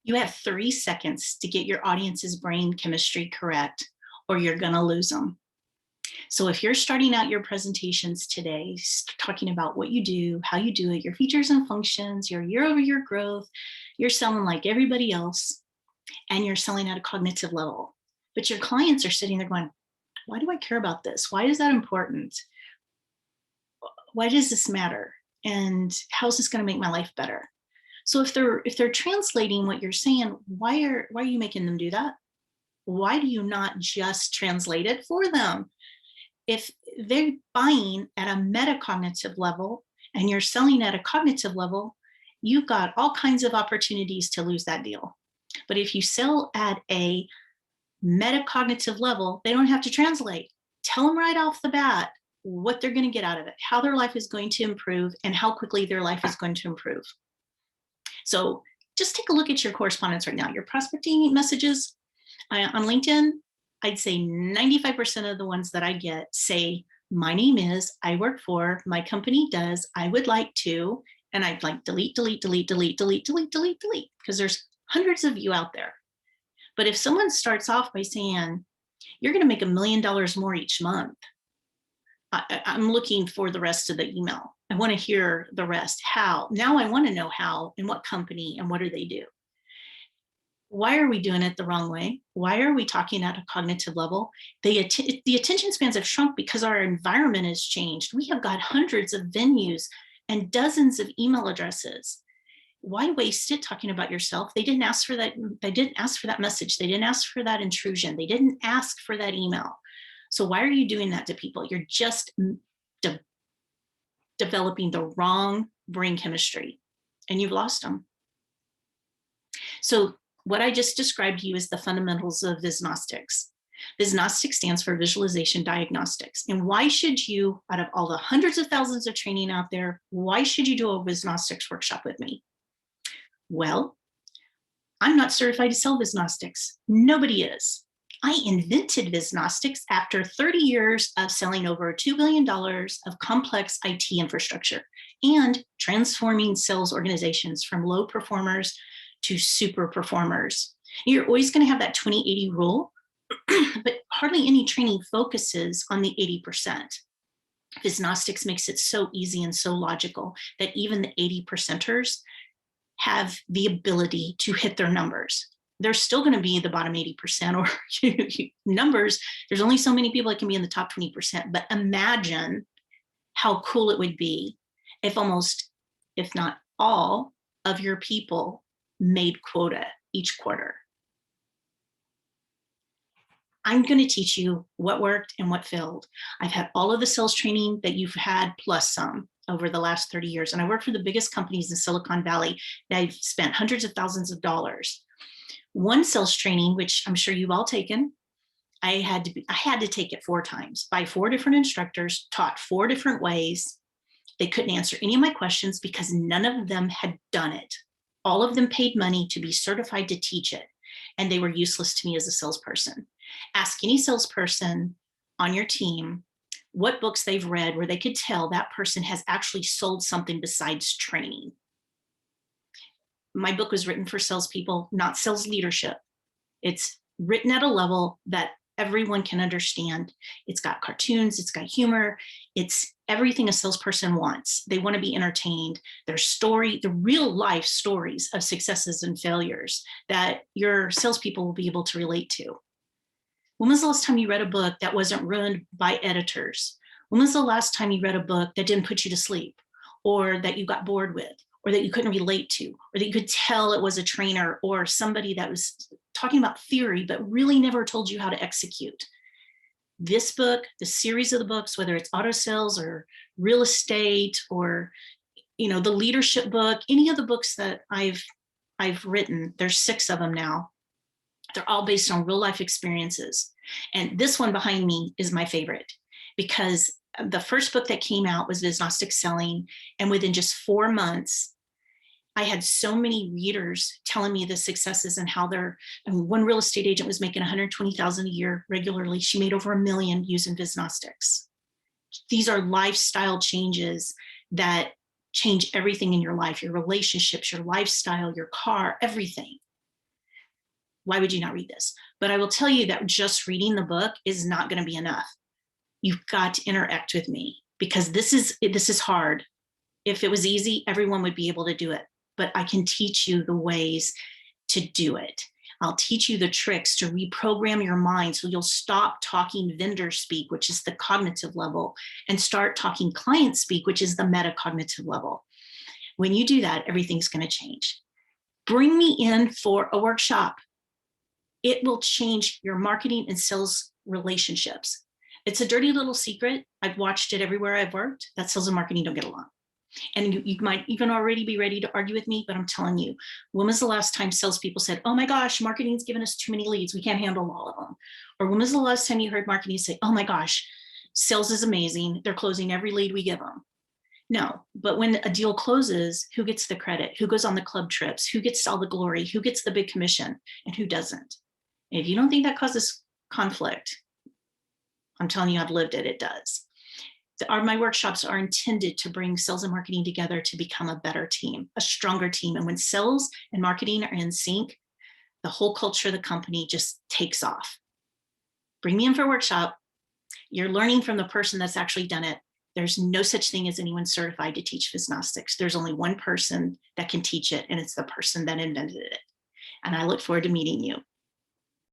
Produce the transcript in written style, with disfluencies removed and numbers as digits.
You have 3 seconds to get your audience's brain chemistry correct, or you're going to lose them. So if you're starting out your presentations today, talking about what you do, how you do it, your features and functions, your year-over-year growth, you're selling like everybody else, and you're selling at a cognitive level. But your clients are sitting there going, why do I care about this? Why is that important? Why does this matter? And how is this going to make my life better? So if they're translating what you're saying, why are you making them do that? Why do you not just translate it for them? If they're buying at a metacognitive level and you're selling at a cognitive level, you've got all kinds of opportunities to lose that deal. But if you sell at a metacognitive level, they don't have to translate. Tell them right off the bat what they're going to get out of it, how their life is going to improve, and how quickly their life is going to improve. So just take a look at your correspondence right now, your prospecting messages on LinkedIn. I'd say 95% of the ones that I get say, my name is, I work for, my company does, I would like to, and I'd like delete, delete, delete, delete, delete, delete, delete, delete, because there's hundreds of you out there. But if someone starts off by saying, you're going to make $1 million more each month, I'm looking for the rest of the email. I want to hear the rest. How? Now I want to know how and what company and what do they do. Why are we doing it the wrong way? Why are we talking at a cognitive level? The attention spans have shrunk because our environment has changed. We have got hundreds of venues and dozens of email addresses. Why waste it talking about yourself? They didn't ask for that. They didn't ask for that message. They didn't ask for that intrusion. They didn't ask for that email. So why are you doing that to people? You're just developing the wrong brain chemistry and you've lost them. So what I just described to you is the fundamentals of Visnostics. Visnostics stands for Visualization Diagnostics. And why should you, out of all the hundreds of thousands of training out there, why should you do a Visnostics workshop with me? Well, I'm not certified to sell Visnostics. Nobody is. I invented Visnostics after 30 years of selling over $2 billion of complex IT infrastructure and transforming sales organizations from low performers to super performers. You're always going to have that 20-80 rule, but hardly any training focuses on the 80%. Visnostics makes it so easy and so logical that even the 80%ers have the ability to hit their numbers. They're still going to be the bottom 80% or numbers. There's only so many people that can be in the top 20%, but imagine how cool it would be if almost, if not all of your people made quota each quarter. I'm going to teach you what worked and what failed. I've had all of the sales training that you've had plus some over the last 30 years. And I work for the biggest companies in Silicon Valley that I've spent hundreds of thousands of dollars. One sales training, which I'm sure you've all taken, I had to take it 4 times by 4 different instructors, taught 4 different ways. They couldn't answer any of my questions because none of them had done it. All of them paid money to be certified to teach it, and they were useless to me as a salesperson. Ask any salesperson on your team what books they've read where they could tell that person has actually sold something besides training. My book was written for salespeople, not sales leadership. It's written at a level that everyone can understand. It's got cartoons, it's got humor, it's everything a salesperson wants. They want to be entertained. There's the real life stories of successes and failures that your salespeople will be able to relate to. When was the last time you read a book that wasn't ruined by editors? When was the last time you read a book that didn't put you to sleep, or that you got bored with, or that you couldn't relate to, or that you could tell it was a trainer or somebody that was talking about theory, but really never told you how to execute? This book, the series of the books, whether it's auto sales or real estate or, the leadership book, any of the books that I've written, there's 6 of them now. They're all based on real life experiences. And this one behind me is my favorite because the first book that came out was Visnostics Selling. And within just 4 months, I had so many readers telling me the successes and how one real estate agent was making $120,000 a year regularly. She made over $1 million using Visnostics. These are lifestyle changes that change everything in your life, your relationships, your lifestyle, your car, everything. Why would you not read this? But I will tell you that just reading the book is not going to be enough. You've got to interact with me, because this is hard. If it was easy, everyone would be able to do it. But I can teach you the ways to do it. I'll teach you the tricks to reprogram your mind so you'll stop talking vendor speak, which is the cognitive level, and start talking client speak, which is the metacognitive level. When you do that, everything's going to change. Bring me in for a workshop. It will change your marketing and sales relationships. It's a dirty little secret. I've watched it everywhere I've worked, that sales and marketing don't get along. And you might even already be ready to argue with me, but I'm telling you, when was the last time salespeople said, oh my gosh, marketing's given us too many leads, we can't handle all of them? Or when was the last time you heard marketing say, oh my gosh, sales is amazing, they're closing every lead we give them? No, but when a deal closes, who gets the credit? Who goes on the club trips? Who gets all the glory? Who gets the big commission? And who doesn't? And if you don't think that causes conflict, I'm telling you, I've lived it, it does. My workshops are intended to bring sales and marketing together to become a better team, a stronger team. And when sales and marketing are in sync, the whole culture of the company just takes off. Bring me in for a workshop. You're learning from the person that's actually done it. There's no such thing as anyone certified to teach Visnostics. There's only one person that can teach it, and it's the person that invented it. And I look forward to meeting you.